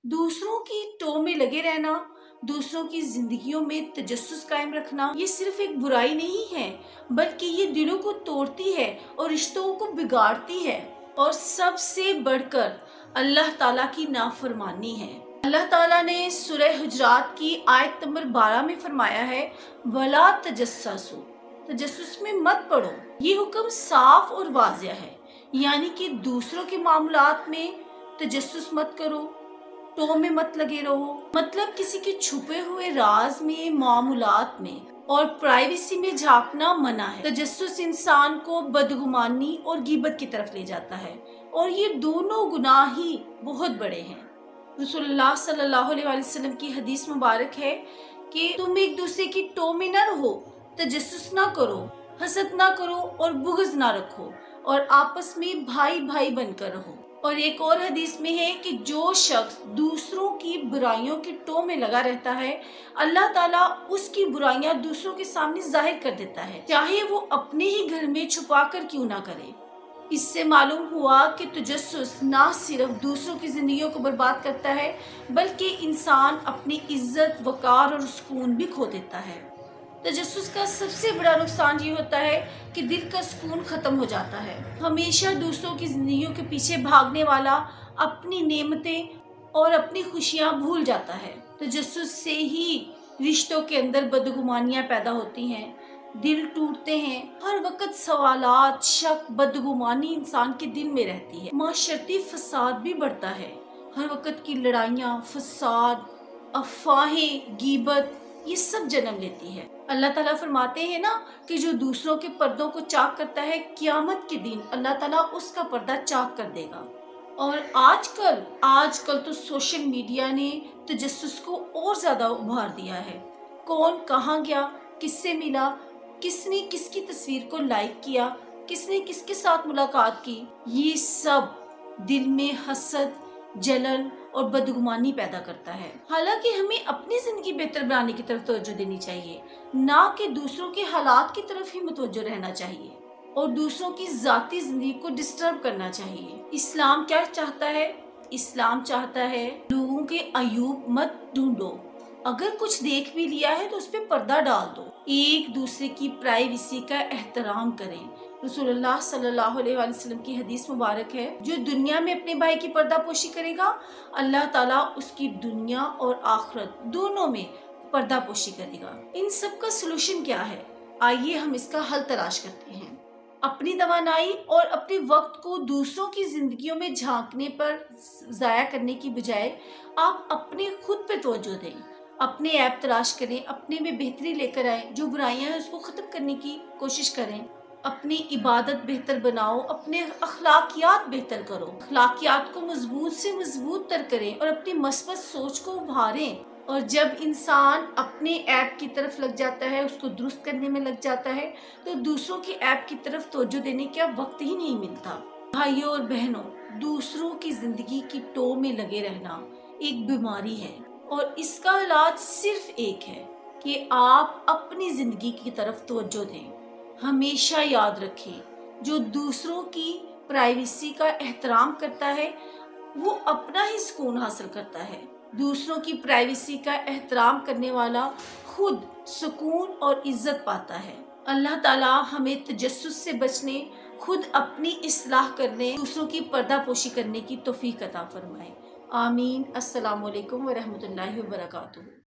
दूसरों की टो में लगे रहना, दूसरों की जिंदगियों में तजस्सुस कायम रखना, ये सिर्फ एक बुराई नहीं है, बल्कि ये दिलों को तोड़ती है और रिश्तों को बिगाड़ती है, और सबसे बढ़कर अल्लाह ताला की नाफरमानी है। अल्लाह ताला ने सूरह हुजरात की आयत नंबर 12 में फरमाया है, वला तजस्ससु, तजस्सुस में मत पड़ो। ये हुक्म साफ और वाज़िह है, यानी कि दूसरों के मामलात में तजस्सुस मत करो, टो में मत लगे रहो। मतलब किसी के छुपे हुए राज में, मामूलात में और प्राइवेसी में झांकना मना है। तजस्सुस इंसान को बदगुमानी और गिबत की तरफ ले जाता है, और ये दोनों गुनाह ही बहुत बड़े हैं। रसूलुल्लाह सल्लल्लाहु अलैहि वसल्लम की हदीस मुबारक है कि तुम एक दूसरे की टो में न रहो, तजस्सुस ना करो, हसद ना करो और बुग़्ज़ ना रखो, और आपस में भाई भाई बनकर रहो। और एक और हदीस में है कि जो शख्स दूसरों की बुराइयों की टो में लगा रहता है, अल्लाह ताला उसकी बुराइयां दूसरों के सामने जाहिर कर देता है, चाहे वो अपने ही घर में छुपा कर क्यों ना करे। इससे मालूम हुआ कि तजस्सुस ना सिर्फ दूसरों की जिंदगियों को बर्बाद करता है, बल्कि इंसान अपनी इज्जत, वकार और सुकून भी खो देता है। तजस्सुस का सबसे बड़ा नुकसान ये होता है कि दिल का सुकून खत्म हो जाता है। हमेशा दूसरों की जिंदगियों के पीछे भागने वाला अपनी नेमतें और अपनी खुशियां भूल जाता है। तजस्सुस से ही रिश्तों के अंदर बदगुमानियां पैदा होती हैं, दिल टूटते हैं, हर वक्त सवालात, शक, बदगुमानी इंसान के दिल में रहती है। माशरती फसाद भी बढ़ता है, हर वक्त की लड़ाइयाँ, फसाद, अफवाहें, गीबत, ये सब जन्म लेती है। अल्लाह ताला फरमाते हैं ना कि जो दूसरों के पर्दों को चाक करता है, क़यामत के दिन अल्लाह ताला उसका पर्दा चाक कर देगा। और आजकल तो सोशल मीडिया ने तजस्सुस को और ज़्यादा उभार दिया है। कौन कहाँ गया, किससे मिला, किसने किसकी तस्वीर को लाइक किया, किसने किसके साथ मुलाकात की, ये सब दिल में हसद, जलन और बदगुमानी पैदा करता है। हालांकि हमें अपनी जिंदगी बेहतर बनाने की तरफ तवज्जो देनी चाहिए, ना कि दूसरों के हालात की तरफ ही मुतवज्जो रहना चाहिए और दूसरों की जाती जिंदगी को डिस्टर्ब करना चाहिए। इस्लाम क्या चाहता है? इस्लाम चाहता है लोगों के अयूब मत ढूंढो, अगर कुछ देख भी लिया है तो उस पर पर्दा डाल दो, एक दूसरे की प्राइवेसी का एहतराम करें। रसूलुल्लाह सल्लल्लाहु अलैहि वसल्लम की हदीस मुबारक है, जो दुनिया में अपने भाई की पर्दापोशी करेगा, अल्लाह ताला उसकी दुनिया और आखिरत दोनों में पर्दापोशी करेगा। इन सब का सलूशन क्या है? आइए हम इसका हल तलाश करते हैं। अपनी तवानाई और अपने वक्त को दूसरों की जिंदगियों में झांकने पर ज़ाया करने की बजाय आप अपने खुद पे तवज्जो दें, अपने ऐप तलाश करें, अपने में बेहतरी लेकर आएं, जो बुराइयां हैं उसको ख़त्म करने की कोशिश करें, अपनी इबादत बेहतर बनाओ, अपने अखलाकियात बेहतर करो, अखलाकियात को मजबूत से मजबूत तर करें और अपनी मस्बत सोच को उभारें। और जब इंसान अपने ऐप की तरफ लग जाता है, उसको दुरुस्त करने में लग जाता है, तो दूसरों की ऐप की तरफ तवज्जो देने का वक्त ही नहीं मिलता। भाइयों और बहनों, दूसरों की जिंदगी की टो में लगे रहना एक बीमारी है, और इसका इलाज सिर्फ एक है कि आप अपनी जिंदगी की तरफ तवज्जो दें। हमेशा याद रखें, जो दूसरों की प्राइवेसी का एहतराम करता है, वो अपना ही सुकून हासिल करता है। दूसरों की प्राइवेसी का एहतराम करने वाला खुद सुकून और इज्जत पाता है। अल्लाह ताला हमें तजस्सुस से बचने, खुद अपनी इस्लाह करने, दूसरों की पर्दापोशी करने की तौफीक अता फरमाए। आमीन। अस्सलामु अलैकुम व रहमतुल्लाहि व बरकातुहू।